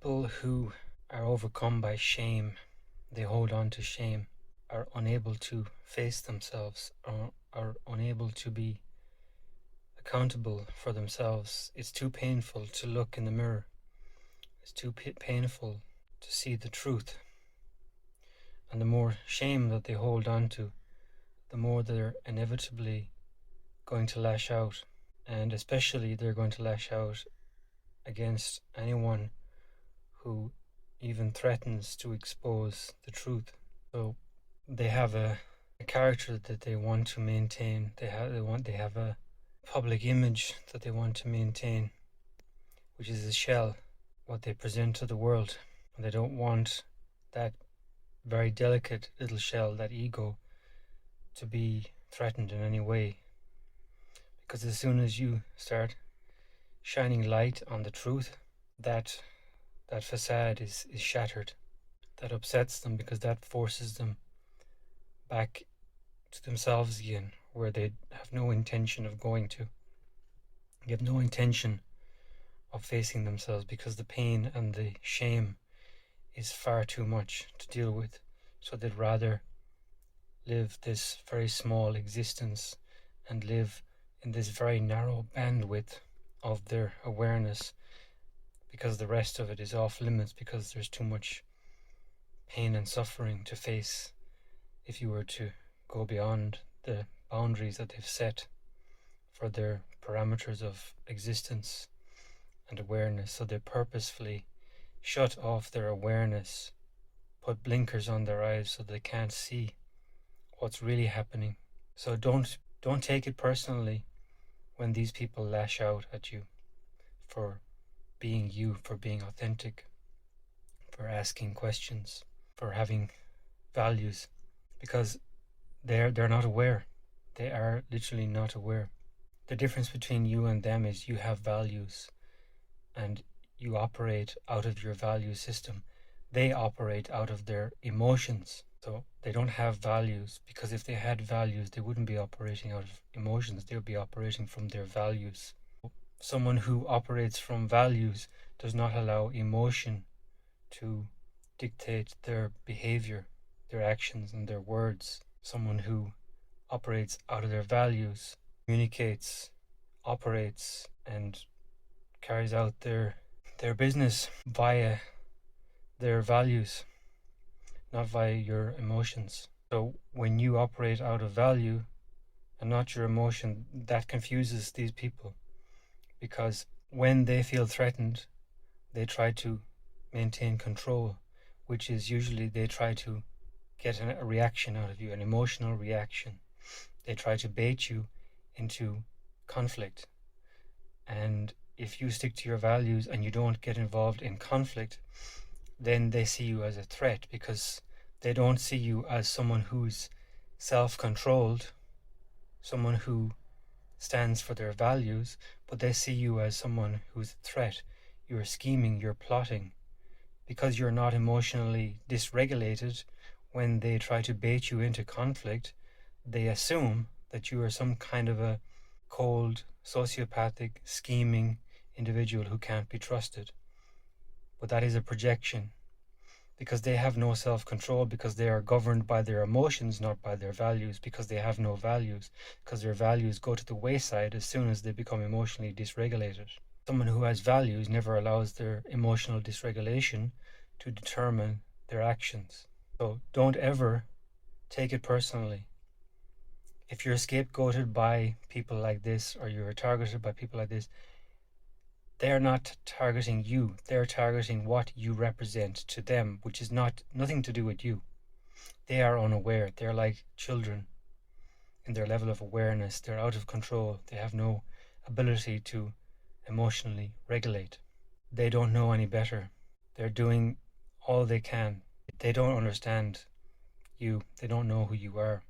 People who are overcome by shame, they hold on to shame, are unable to face themselves, or are unable to be accountable for themselves. It's too painful to look in the mirror. It's too painful to see the truth. And the more shame that they hold on to, the more they're inevitably going to lash out. And especially they're going to lash out against anyone who even threatens to expose the truth. So they have a character that they want to maintain. They have a public image that they want to maintain, which is a shell, what they present to the world. And they don't want that very delicate little shell, that ego, to be threatened in any way. Because as soon as you start shining light on the truth, that facade is shattered. That upsets them, because that forces them back to themselves again, where they have no intention of going to. They have no intention of facing themselves, because the pain and the shame is far too much to deal with. So they'd rather live this very small existence and live in this very narrow bandwidth of their awareness, because the rest of it is off limits, because there's too much pain and suffering to face if you were to go beyond the boundaries that they've set for their parameters of existence and awareness. So they purposefully shut off their awareness, put blinkers on their eyes so they can't see what's really happening. So don't take it personally when these people lash out at you for being you, for being authentic, for asking questions, for having values, because they're not aware. They are literally not aware. The difference between you and them is you have values and you operate out of your value system. They operate out of their emotions. So they don't have values, because if they had values, they wouldn't be operating out of emotions. They would be operating from their values. Someone who operates from values does not allow emotion to dictate their behavior, their actions, and their words. Someone who operates out of their values communicates, operates, and carries out their business via their values, not via your emotions. So when you operate out of value and not your emotion, that confuses these people, because when they feel threatened, they try to maintain control, which is usually they try to get a reaction out of you, an emotional reaction. They try to bait you into conflict. And if you stick to your values and you don't get involved in conflict, then they see you as a threat, because they don't see you as someone who's self-controlled, someone who stands for their values, but they see you as someone who's a threat. You're scheming, you're plotting, because you're not emotionally dysregulated. When they try to bait you into conflict, they assume that you are some kind of a cold, sociopathic, scheming individual who can't be trusted. But that is a projection, because they have no self-control, because they are governed by their emotions, not by their values, because they have no values, because their values go to the wayside as soon as they become emotionally dysregulated. Someone who has values never allows their emotional dysregulation to determine their actions. So don't ever take it personally. If you're scapegoated by people like this, or you're targeted by people like this, they're not targeting you. They're targeting what you represent to them, which is nothing to do with you. They are unaware. They're like children in their level of awareness. They're out of control. They have no ability to emotionally regulate. They don't know any better. They're doing all they can. They don't understand you. They don't know who you are.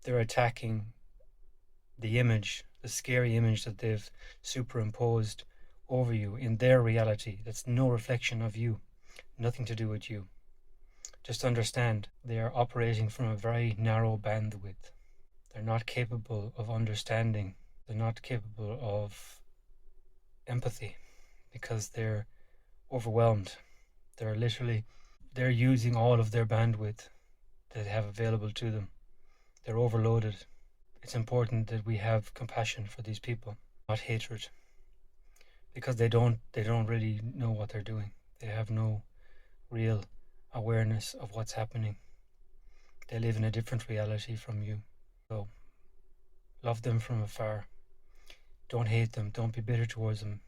They're attacking the image, the scary image that they've superimposed over you in their reality. That's no reflection of you, nothing to do with you. Just understand, they are operating from a very narrow bandwidth. They're not capable of understanding. They're not capable of empathy, because they're overwhelmed. They're using all of their bandwidth that they have available to them. They're overloaded. It's important that we have compassion for these people, not hatred, because they don't really know what they're doing. They have no real awareness of what's happening. They live in a different reality from you. So love them from afar. Don't hate them. Don't be bitter towards them.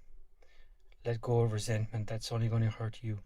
Let go of resentment. That's only going to hurt you.